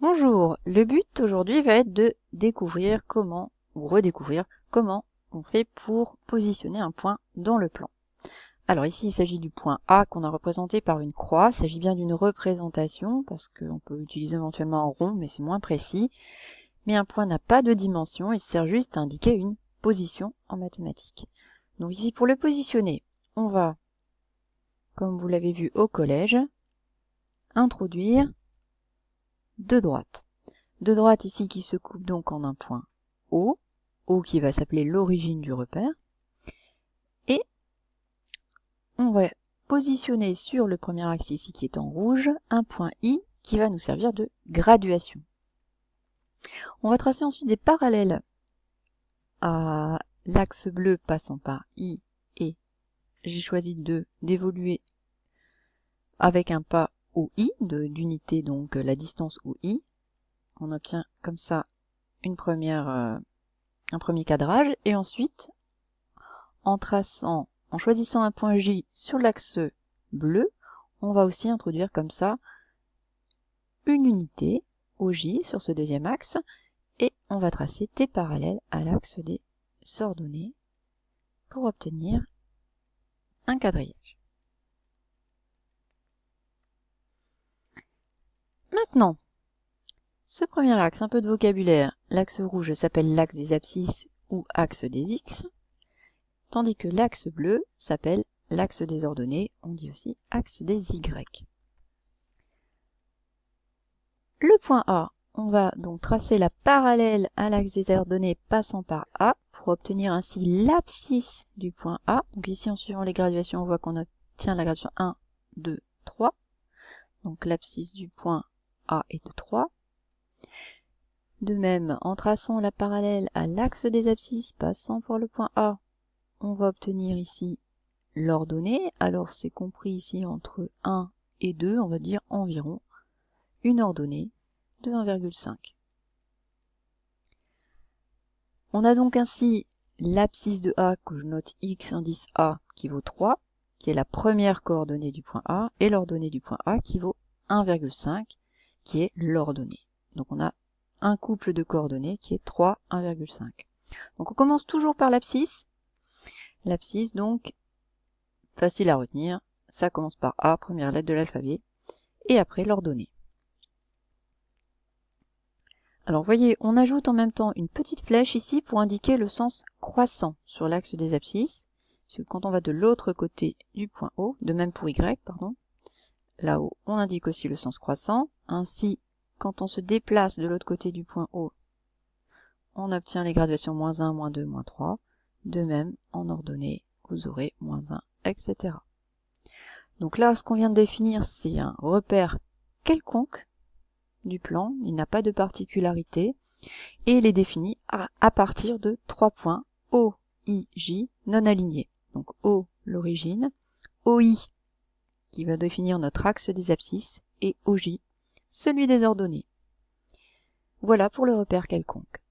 Bonjour, le but aujourd'hui va être de découvrir comment, ou redécouvrir comment on fait pour positionner un point dans le plan. Alors ici il s'agit du point A qu'on a représenté par une croix, il s'agit bien d'une représentation parce qu'on peut utiliser éventuellement un rond mais c'est moins précis. Mais un point n'a pas de dimension, il sert juste à indiquer une position en mathématiques. Donc ici pour le positionner, on va, comme vous l'avez vu au collège, introduire deux droites. Deux droites ici qui se coupent donc en un point O, O qui va s'appeler l'origine du repère, et on va positionner sur le premier axe ici qui est en rouge, un point I qui va nous servir de graduation. On va tracer ensuite des parallèles à l'axe bleu passant par I, et j'ai choisi d'évoluer avec un pas OI, d'unité donc la distance OI. On obtient comme ça un premier cadrage, et ensuite en choisissant un point J sur l'axe bleu, on va aussi introduire comme ça une unité OJ sur ce deuxième axe, et on va tracer des parallèles à l'axe des ordonnées pour obtenir un quadrillage. Maintenant, ce premier axe, un peu de vocabulaire, l'axe rouge s'appelle l'axe des abscisses ou axe des X, tandis que l'axe bleu s'appelle l'axe des ordonnées, on dit aussi axe des Y. Le point A, on va donc tracer la parallèle à l'axe des ordonnées passant par A pour obtenir ainsi l'abscisse du point A. Donc ici, en suivant les graduations, on voit qu'on obtient la graduation 1, 2, 3. Donc l'abscisse du point A est de 3. De même, en traçant la parallèle à l'axe des abscisses passant par le point A, on va obtenir ici l'ordonnée. Alors c'est compris ici entre 1 et 2, on va dire environ une ordonnée de 1,5. On a donc ainsi l'abscisse de A que je note X indice A qui vaut 3, qui est la première coordonnée du point A, et l'ordonnée du point A qui vaut 1,5, qui est l'ordonnée. Donc on a un couple de coordonnées qui est 3, 1,5. Donc on commence toujours par l'abscisse. L'abscisse, donc, facile à retenir, ça commence par A, première lettre de l'alphabet, et après l'ordonnée. Alors vous voyez, on ajoute en même temps une petite flèche ici pour indiquer le sens croissant sur l'axe des abscisses, parce que quand on va de l'autre côté du point O, de même pour Y, pardon, là-haut, on indique aussi le sens croissant. Ainsi, quand on se déplace de l'autre côté du point O, on obtient les graduations -1, -2, -3. De même, en ordonnée, vous aurez -1, etc. Donc là, ce qu'on vient de définir, c'est un repère quelconque du plan, il n'a pas de particularité, et il est défini à partir de 3 points O, I, J non alignés. Donc O, l'origine, OI, qui va définir notre axe des abscisses, et OJ, celui des ordonnées. Voilà pour le repère quelconque.